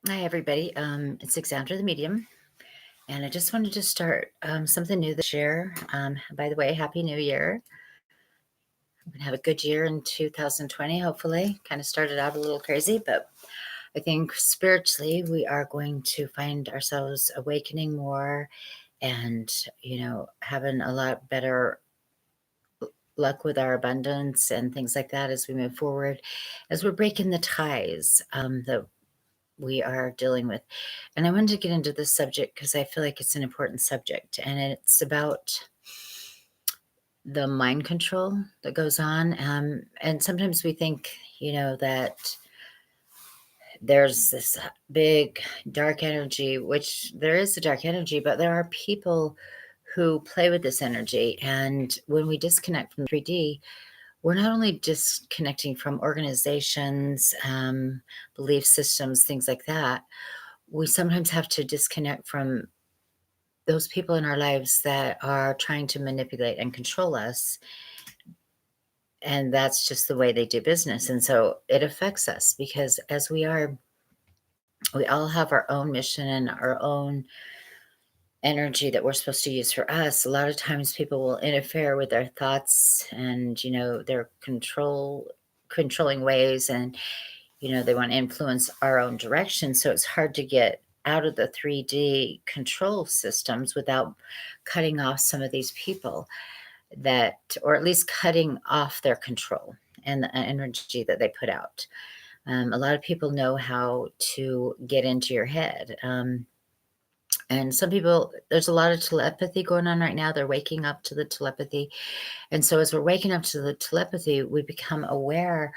Hi, everybody. It's Alexandra the Medium, and I just wanted to start something new this year. By the way, Happy New Year. I'm going to have a good year in 2020, hopefully. Kind of started out a little crazy, but I think spiritually we are going to find ourselves awakening more and, having a lot better luck with our abundance and things like that as we move forward, as we're breaking the ties that we are dealing with. And I wanted to get into this subject because I feel like it's an important subject, and it's about the mind control that goes on. And sometimes we think, that there's this big dark energy, which there is a dark energy, but there are people who play with this energy. And when we disconnect from 3D, we're not only disconnecting from organizations, belief systems, things like that. We sometimes have to disconnect from those people in our lives that are trying to manipulate and control us. And that's just the way they do business. And so it affects us because we all have our own mission and our own energy that we're supposed to use for us. A lot of times people will interfere with their thoughts and, their controlling ways, and they want to influence our own direction. So it's hard to get out of the 3D control systems without cutting off some of these people or at least cutting off their control and the energy that they put out. A lot of people know how to get into your head. And some people, there's a lot of telepathy going on right now. They're waking up to the telepathy. And so as we're waking up to the telepathy, we become aware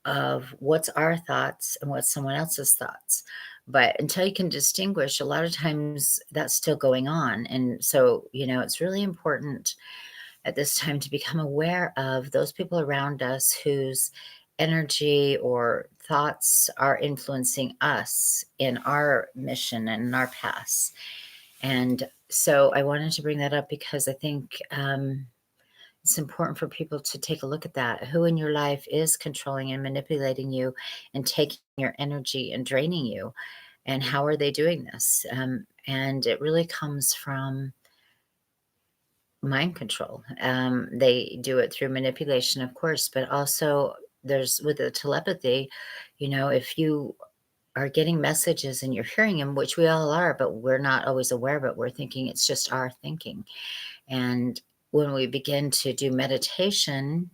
of what's our thoughts and what's someone else's thoughts. But until you can distinguish, a lot of times that's still going on. And so, it's really important at this time to become aware of those people around us whose energy or thoughts are influencing us in our mission and in our paths. And so I wanted to bring that up because I think it's important for people to take a look at that. Who in your life is controlling and manipulating you and taking your energy and draining you? And how are they doing this? And it really comes from mind control. They do it through manipulation, of course, but also there's with the telepathy, if you are getting messages and you're hearing them, which we all are, but we're not always aware of it. We're thinking it's just our thinking. And when we begin to do meditation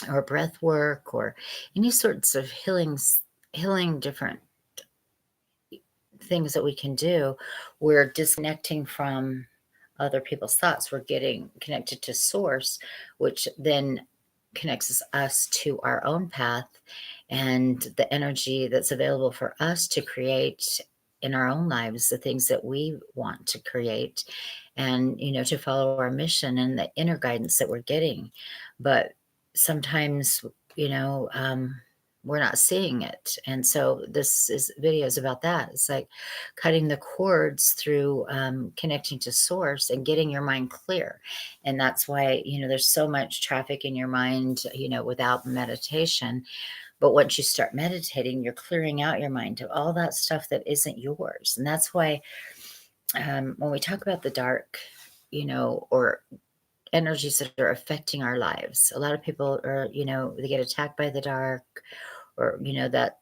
or breath work or any sorts of healing different things that we can do, we're disconnecting from other people's thoughts. We're getting connected to source, which then connects us to our own path and the energy that's available for us to create in our own lives, the things that we want to create, and to follow our mission and the inner guidance that we're getting. But sometimes, you know um, we're not seeing it. And so this is videos about that. It's like cutting the cords through connecting to source and getting your mind clear. And that's why, there's so much traffic in your mind, without meditation. But once you start meditating, you're clearing out your mind of all that stuff that isn't yours. And that's why when we talk about the dark, or energies that are affecting our lives, a lot of people are, they get attacked by the dark, or, that,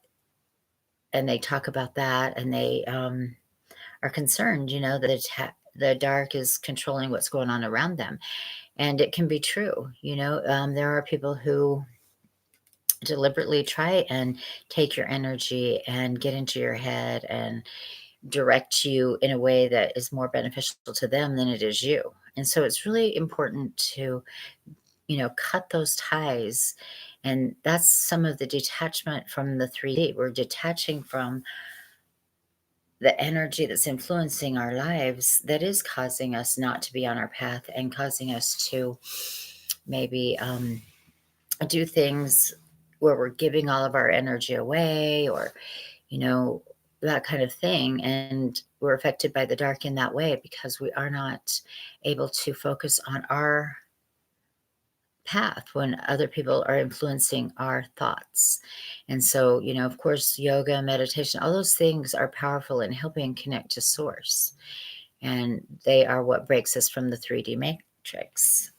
and they talk about that, and they are concerned, that the dark is controlling what's going on around them. And it can be true. There are people who deliberately try and take your energy and get into your head and direct you in a way that is more beneficial to them than it is you. And so it's really important to, cut those ties. And that's some of the detachment from the 3D. We're detaching from the energy that's influencing our lives that is causing us not to be on our path and causing us to maybe do things where we're giving all of our energy away, or you know that kind of thing. And we're affected by the dark in that way because we are not able to focus on our path when other people are influencing our thoughts. And so, of course, yoga, meditation, all those things are powerful in helping connect to source. And they are what breaks us from the 3D matrix.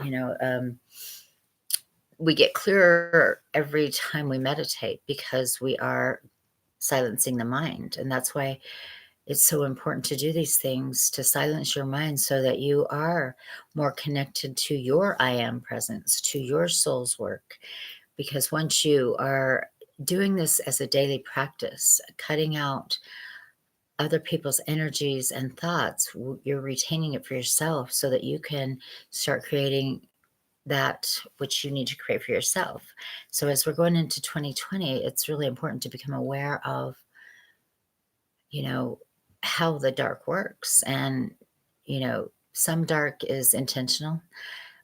You know, um, we get clearer every time we meditate because we are silencing the mind. And that's why it's so important to do these things, to silence your mind so that you are more connected to your I am presence, to your soul's work. Because once you are doing this as a daily practice, cutting out other people's energies and thoughts, you're retaining it for yourself so that you can start creating that which you need to create for yourself. So as we're going into 2020, it's really important to become aware of, you know, how the dark works. And, some dark is intentional,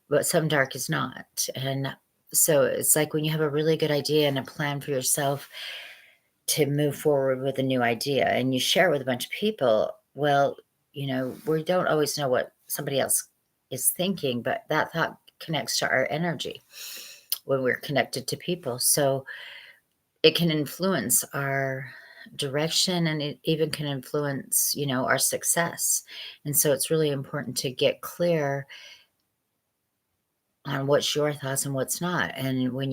but some dark is not. And so it's like when you have a really good idea and a plan for yourself to move forward with a new idea and you share it with a bunch of people, well, we don't always know what somebody else is thinking, but that thought connects to our energy when we're connected to people. So it can influence our direction, and it even can influence, our success. And so it's really important to get clear on what's your thoughts and what's not. And when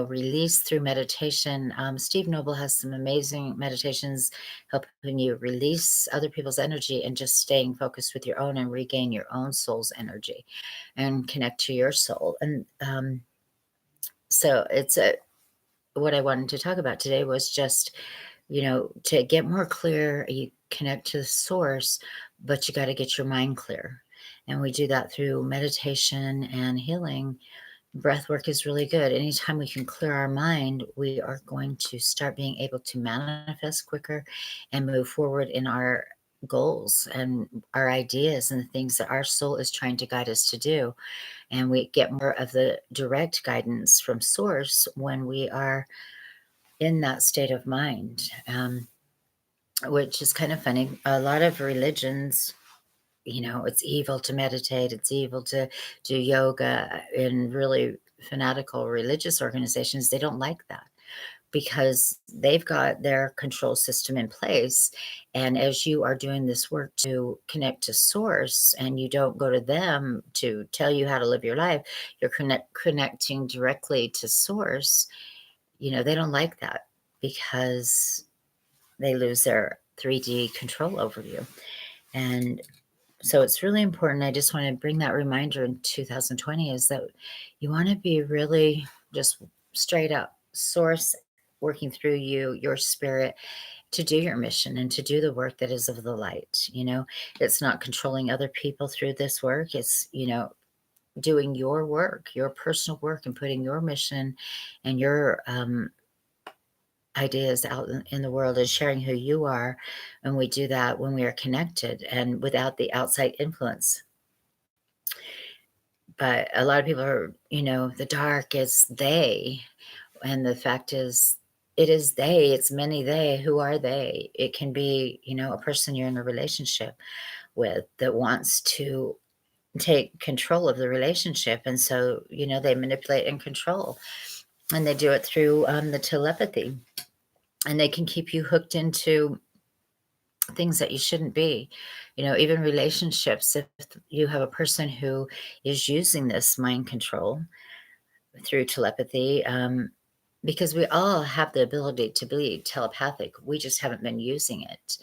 release through meditation, Steve Noble has some amazing meditations helping you release other people's energy and just staying focused with your own and regain your own soul's energy and connect to your soul. And so what I wanted to talk about today was just, to get more clear, you connect to the source, but you got to get your mind clear. And we do that through meditation and healing. Breath work is really good. Anytime we can clear our mind, we are going to start being able to manifest quicker and move forward in our goals and our ideas and the things that our soul is trying to guide us to do. And we get more of the direct guidance from source when we are in that state of mind, which is kind of funny. A lot of religions, it's evil to meditate, it's evil to do yoga. In really fanatical religious organizations, they don't like that because they've got their control system in place. And as you are doing this work to connect to source and you don't go to them to tell you how to live your life, you're connecting directly to source. They don't like that because they lose their 3D control over you. And so it's really important. I just want to bring that reminder in 2020 is that you want to be really just straight up source working through you, your spirit, to do your mission and to do the work that is of the light. It's not controlling other people through this work. It's, doing your work, your personal work, and putting your mission and your ideas out in the world and sharing who you are. And we do that when we are connected and without the outside influence. But a lot of people are, the dark is they. And the fact is, it is they, it's many they. Who are they? It can be, a person you're in a relationship with that wants to take control of the relationship. And so, they manipulate and control. And they do it through the telepathy. And they can keep you hooked into things that you shouldn't be. Even relationships, if you have a person who is using this mind control through telepathy, because we all have the ability to be telepathic. We just haven't been using it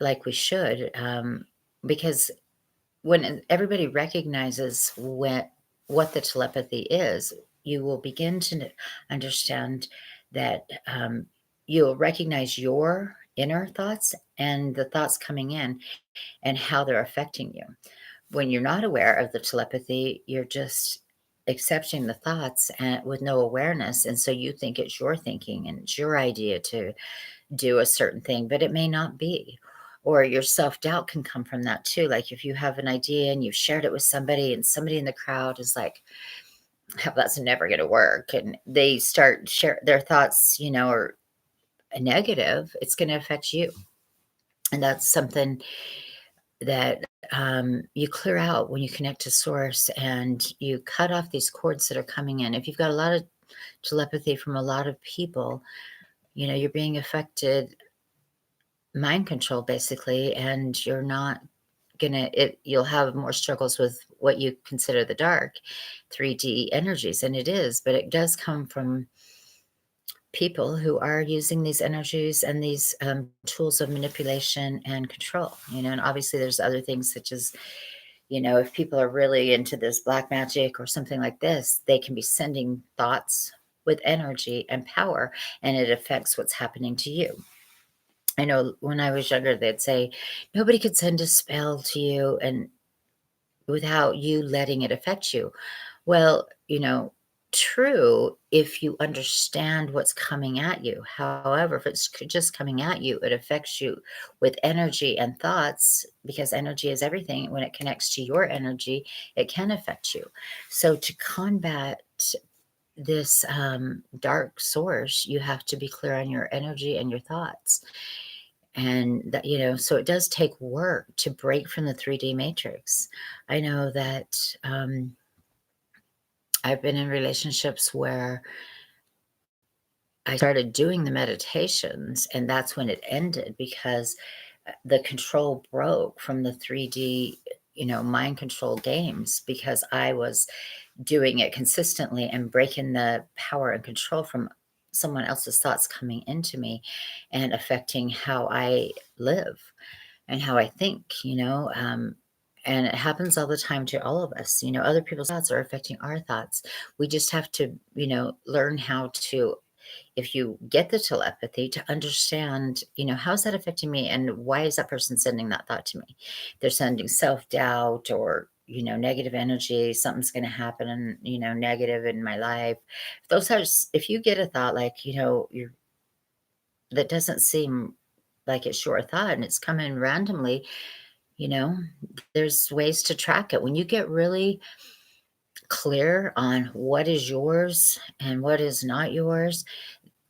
like we should. Because when everybody recognizes what the telepathy is, you will begin to understand that you'll recognize your inner thoughts and the thoughts coming in and how they're affecting you. When you're not aware of the telepathy, you're just accepting the thoughts and with no awareness. And so you think it's your thinking and it's your idea to do a certain thing, but it may not be. Or your self-doubt can come from that too. Like if you have an idea and you've shared it with somebody and somebody in the crowd is like, "Oh, that's never going to work." And they start share their thoughts, are negative, it's going to affect you. And that's something that you clear out when you connect to source and you cut off these cords that are coming in. If you've got a lot of telepathy from a lot of people, you're being affected, mind control basically, and you're not you'll have more struggles with what you consider the dark 3D energies, and it is, but it does come from people who are using these energies and these tools of manipulation and control, and obviously there's other things such as, if people are really into this black magic or something like this, they can be sending thoughts with energy and power, and it affects what's happening to you. I know when I was younger, they'd say nobody could send a spell to you and without you letting it affect you. Well, true if you understand what's coming at you. However, if it's just coming at you, it affects you with energy and thoughts because energy is everything. When it connects to your energy, it can affect you. So to combat this dark source, you have to be clear on your energy and your thoughts. And that, so it does take work to break from the 3D matrix. I know that I've been in relationships where I started doing the meditations, and that's when it ended because the control broke from the 3D, mind control games because I was doing it consistently and breaking the power and control from someone else's thoughts coming into me and affecting how I live and how I think, and it happens all the time to all of us. Other people's thoughts are affecting our thoughts. We just have to, learn how to, if you get the telepathy, to understand, how's that affecting me and why is that person sending that thought to me? They're sending self doubt or, negative energy, something's going to happen and, negative in my life. Those are, if you get a thought like, that doesn't seem like it's your thought and it's coming randomly, you know, there's ways to track it. When you get really clear on what is yours and what is not yours,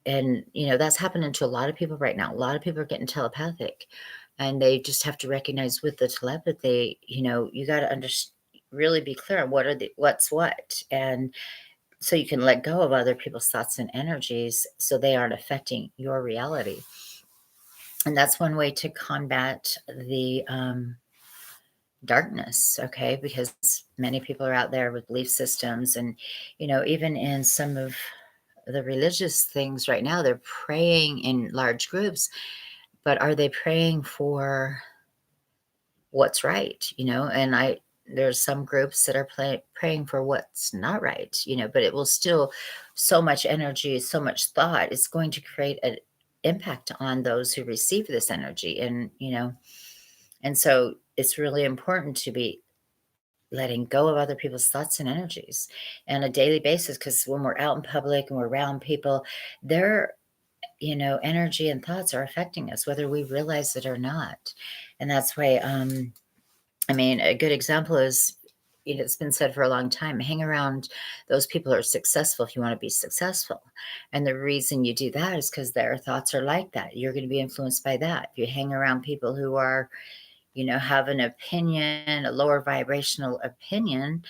and that's happening to a lot of people right now. A lot of people are getting telepathic, and they just have to recognize with the telepathy, you got to really be clear on what's what, and so you can let go of other people's thoughts and energies so they aren't affecting your reality. And that's one way to combat the darkness, okay? Because many people are out there with belief systems, and even in some of the religious things right now, they're praying in large groups, but are they praying for what's right? And there's some groups that are praying for what's not right, but it will still, so much energy, so much thought, it's going to create an impact on those who receive this energy. And so it's really important to be letting go of other people's thoughts and energies on a daily basis, because when we're out in public and we're around people, their energy and thoughts are affecting us whether we realize it or not. And that's why I mean, a good example is, it's been said for a long time, hang around those people who are successful if you want to be successful. And the reason you do that is because their thoughts are like that. You're going to be influenced by that. If you hang around people who are, have an opinion, a lower vibrational opinion,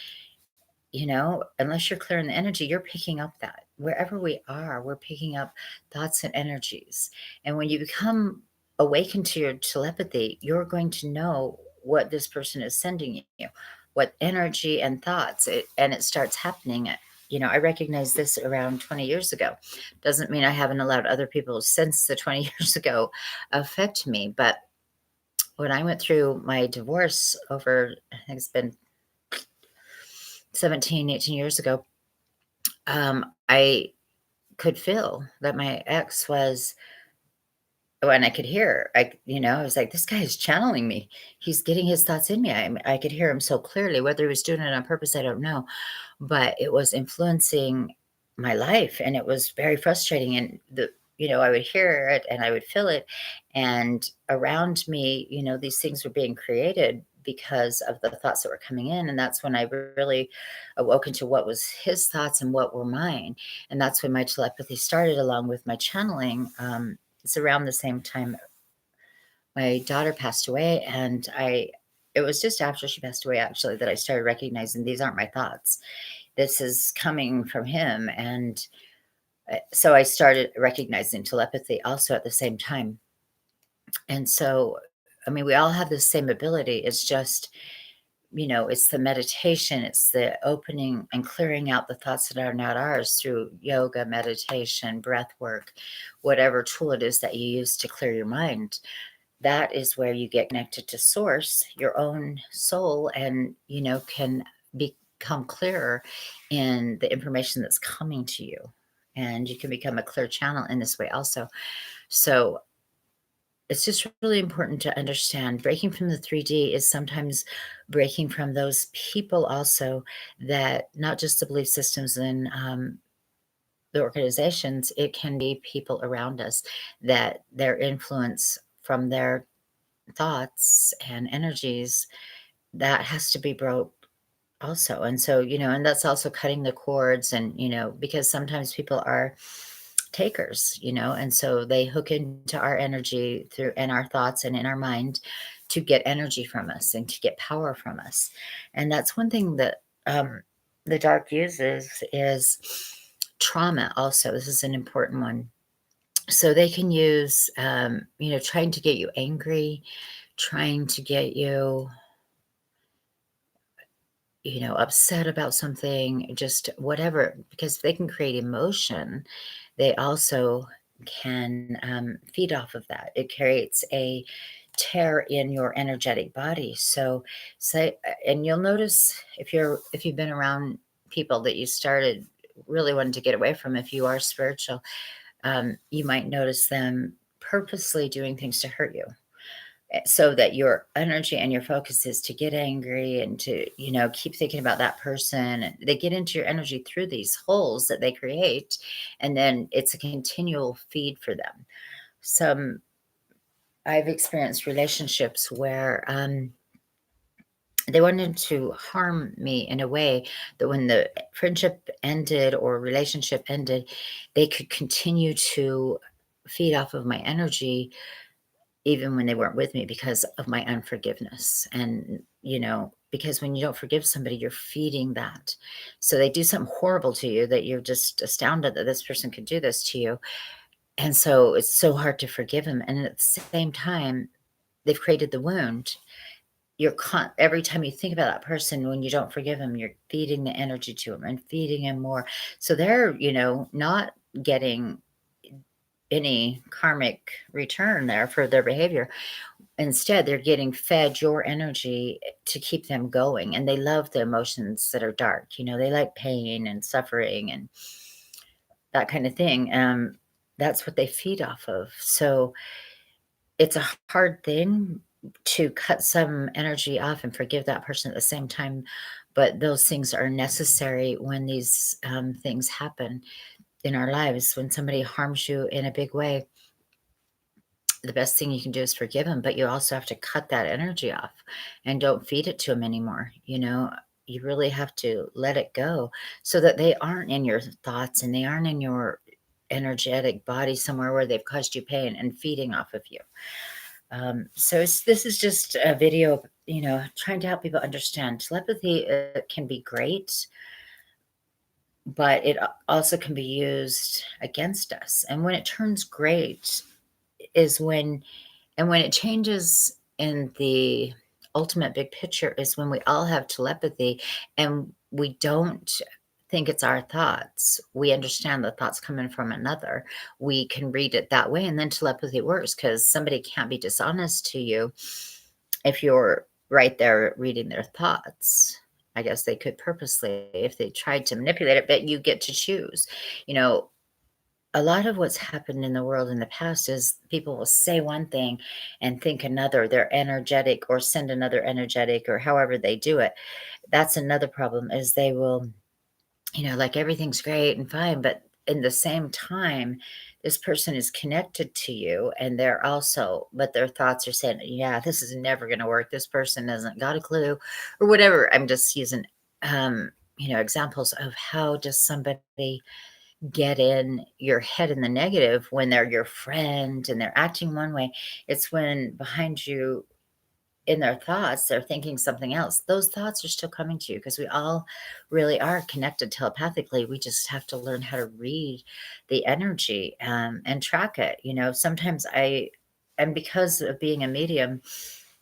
unless you're clearing the energy, you're picking up that. Wherever we are, we're picking up thoughts and energies. And when you become awakened to your telepathy, you're going to know what this person is sending you, what energy and thoughts, and it starts happening. I recognized this around 20 years ago. Doesn't mean I haven't allowed other people since the 20 years ago affect me. But when I went through my divorce over, I think it's been 17, 18 years ago, I could feel that my ex was, oh, and I could hear, I was like, this guy is channeling me. He's getting his thoughts in me. I could hear him so clearly. Whether he was doing it on purpose, I don't know. But it was influencing my life, and it was very frustrating. And I would hear it and I would feel it. And around me, these things were being created because of the thoughts that were coming in. And that's when I really awoken to what was his thoughts and what were mine. And that's when my telepathy started, along with my channeling. It's around the same time my daughter passed away, and I it was just after she passed away, actually, that I started recognizing these aren't my thoughts. This is coming from him. And so I started recognizing telepathy also at the same time. And so, I mean, we all have the same ability. It's just, it's the meditation, it's the opening and clearing out the thoughts that are not ours through yoga, meditation, breath work, whatever tool it is that you use to clear your mind. That is where you get connected to source, your own soul, and, can become clearer in the information that's coming to you. And you can become a clear channel in this way also. So it's just really important to understand breaking from the 3D is sometimes breaking from those people also, that not just the belief systems and the organizations, it can be people around us, that their influence from their thoughts and energies that has to be broke also. And so, and that's also cutting the cords, and, because sometimes people are takers, and so they hook into our energy through and our thoughts and in our mind to get energy from us and to get power from us. And that's one thing that the dark uses is trauma also. This is an important one. So they can use, trying to get you angry, trying to get you, upset about something, just whatever, because they can create emotion. They also can feed off of that. It creates a tear in your energetic body. So, say, and you'll notice if you've been around people that you started really wanting to get away from, if you are spiritual, you might notice them purposely doing things to hurt you, so that your energy and your focus is to get angry and to, keep thinking about that person. And they get into your energy through these holes that they create, and then it's a continual feed for them. Some I've experienced relationships where they wanted to harm me in a way that when the friendship ended or relationship ended, they could continue to feed off of my energy even when they weren't with me, because of my unforgiveness. And, because when you don't forgive somebody, you're feeding that. So they do something horrible to you that you're just astounded that this person could do this to you. And so it's so hard to forgive them. And at the same time, they've created the wound. Every time you think about that person, when you don't forgive them, you're feeding the energy to them and feeding him more. So they're, not getting any karmic return there for their behavior. Instead, they're getting fed your energy to keep them going, and they love the emotions that are dark. They like pain and suffering and that kind of thing. That's what they feed off of. So it's a hard thing to cut some energy off and forgive that person at the same time, but those things are necessary when these things happen in our lives. When somebody harms you in a big way, the best thing you can do is forgive them, but you also have to cut that energy off and don't feed it to them anymore. You really have to let it go so that they aren't in your thoughts and they aren't in your energetic body somewhere where they've caused you pain and feeding off of you. So this is just a video, trying to help people understand telepathy. Can be great, but it also can be used against us. And when it turns great is when it changes in the ultimate big picture is when we all have telepathy and we don't think it's our thoughts. We understand the thoughts coming from another. We can read it that way, and then telepathy works because somebody can't be dishonest to you if you're right there reading their thoughts. I guess they could purposely if they tried to manipulate it, but you get to choose. You know, a lot of what's happened in the world in the past is people will say one thing and think another. They're energetic or send another energetic or however they do it. That's another problem is they will, like everything's great and fine, but in the same time, this person is connected to you and they're also, but their thoughts are saying, yeah, this is never going to work. This person hasn't got a clue or whatever. I'm just using, examples of how does somebody get in your head in the negative when they're your friend and they're acting one way. It's when behind you in their thoughts, they're thinking something else. Those thoughts are still coming to you because we all really are connected telepathically. We just have to learn how to read the energy and track it. Sometimes and because of being a medium,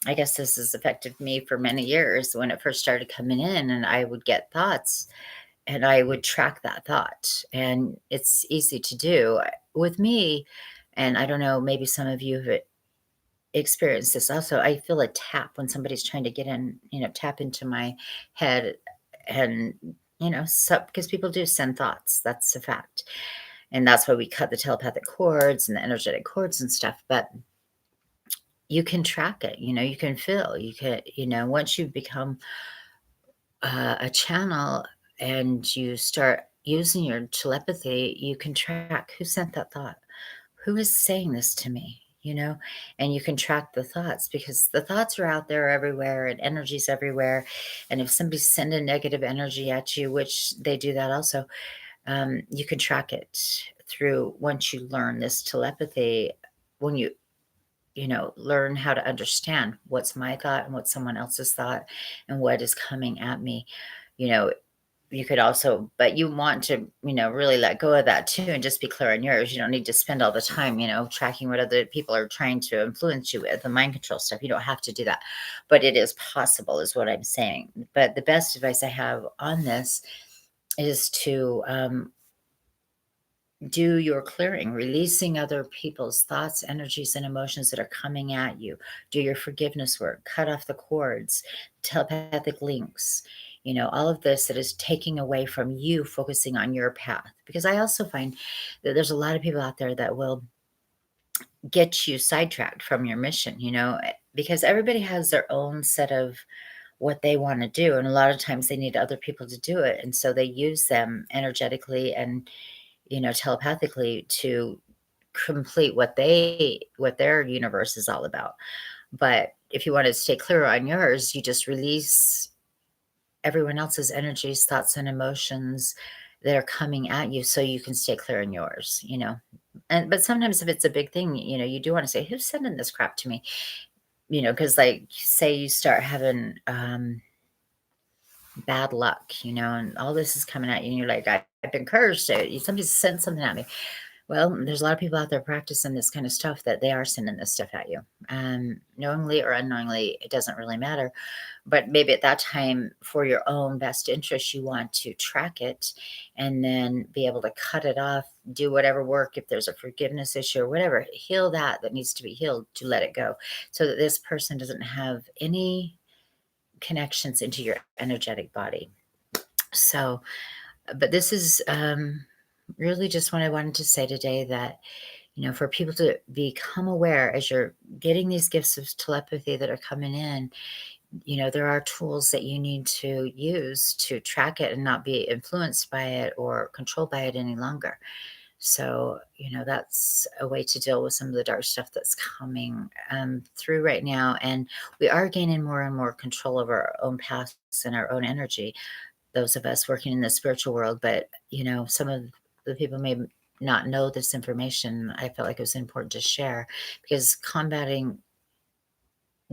I guess this has affected me for many years when it first started coming in, and I would get thoughts and I would track that thought. And it's easy to do with me. And I don't know, maybe some of you have experienced this also. I feel a tap when somebody's trying to get in, tap into my head. And, so because people do send thoughts, that's a fact. And that's why we cut the telepathic cords and the energetic cords and stuff. But you can track it, you can feel, once you become a channel and you start using your telepathy, you can track who sent that thought, who is saying this to me, and you can track the thoughts because the thoughts are out there everywhere and energy's everywhere. And if somebody's sending negative energy at you, which they do that also, you can track it through once you learn this telepathy. When you learn how to understand what's my thought and what's someone else's thought and what is coming at me, you know, you could also, but you want to, really let go of that too and just be clear on yours. You don't need to spend all the time, tracking what other people are trying to influence you with the mind control stuff. You don't have to do that, but it is possible, is what I'm saying. But the best advice I have on this is to do your clearing, releasing other people's thoughts, energies, and emotions that are coming at you. Do your forgiveness work, cut off the cords, telepathic links, all of this that is taking away from you focusing on your path. Because I also find that there's a lot of people out there that will get you sidetracked from your mission, because everybody has their own set of what they want to do. And a lot of times they need other people to do it. And so they use them energetically and telepathically to complete what their universe is all about. But if you want to stay clear on yours, you just release everyone else's energies, thoughts, and emotions that are coming at you so you can stay clear on yours. But sometimes if it's a big thing, you do want to say, who's sending this crap to me? Because like say you start having bad luck, and all this is coming at you, and you're like, I've been cursed. Somebody sent something at me. Well, there's a lot of people out there practicing this kind of stuff that they are sending this stuff at you. Knowingly or unknowingly, it doesn't really matter. But maybe at that time, for your own best interest, you want to track it and then be able to cut it off, do whatever work, if there's a forgiveness issue or whatever, heal that needs to be healed, to let it go so that this person doesn't have any connections into your energetic body. So, but this is really just what I wanted to say today, that for people to become aware as you're getting these gifts of telepathy that are coming in, there are tools that you need to use to track it and not be influenced by it or controlled by it any longer. So, that's a way to deal with some of the dark stuff that's coming through right now. And we are gaining more and more control over our own paths and our own energy, those of us working in the spiritual world. But, some of the people may not know this information. I felt like it was important to share because combating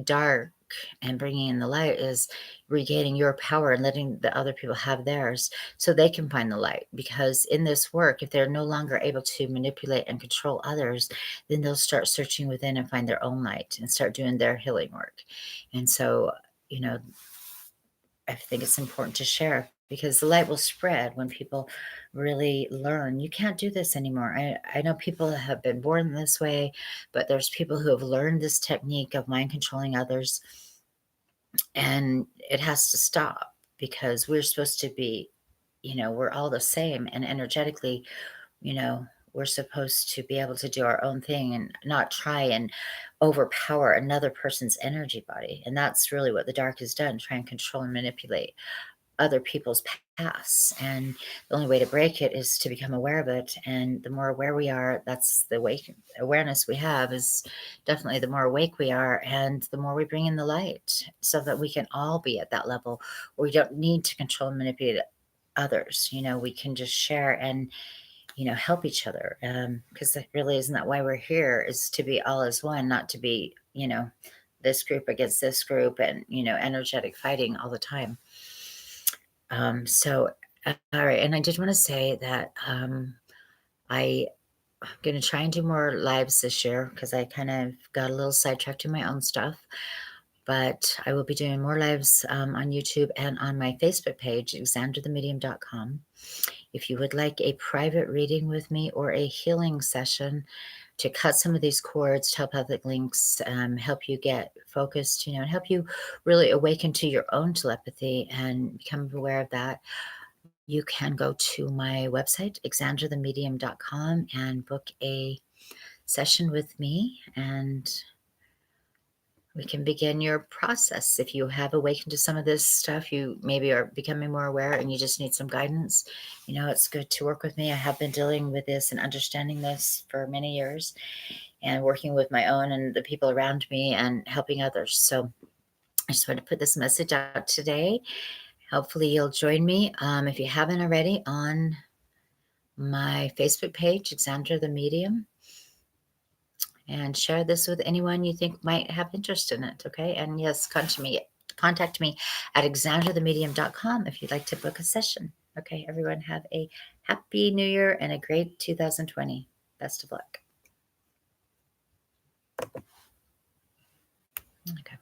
dark and bringing in the light is regaining your power and letting the other people have theirs so they can find the light. Because in this work, if they're no longer able to manipulate and control others, then they'll start searching within and find their own light and start doing their healing work. And so, you know, I think it's important to share because the light will spread when people really learn. You can't do this anymore. I know people have been born this way, but there's people who have learned this technique of mind controlling others, and it has to stop because we're supposed to be, we're all the same. And energetically, you know, we're supposed to be able to do our own thing and not try and overpower another person's energy body. And that's really what the dark has done, try and control and manipulate other people's paths. And the only way to break it is to become aware of it. And the more aware we are, that's the awareness we have is definitely the more awake we are, and the more we bring in the light so that we can all be at that level where we don't need to control and manipulate others. We can just share and help each other. Because it really isn't that why we're here, is to be all as one, not to be, this group against this group and, energetic fighting all the time. So, all right. And I did want to say that I'm going to try and do more lives this year because I kind of got a little sidetracked in my own stuff. But I will be doing more lives on YouTube and on my Facebook page, exanderthemedium.com. If you would like a private reading with me or a healing session to cut some of these cords, telepathic links, help you get focused, and help you really awaken to your own telepathy and become aware of that, you can go to my website, exanderthemedium.com, and book a session with me, and we can begin your process. If you have awakened to some of this stuff, you maybe are becoming more aware and you just need some guidance, it's good to work with me. I have been dealing with this and understanding this for many years and working with my own and the people around me and helping others. So I just want to put this message out today. Hopefully you'll join me, if you haven't already, on my Facebook page, Exander the Medium, and share this with anyone you think might have interest in it. Okay. And yes, contact me at exanderthemedium.com if you'd like to book a session. Okay. Everyone have a happy new year and a great 2020. Best of luck. Okay.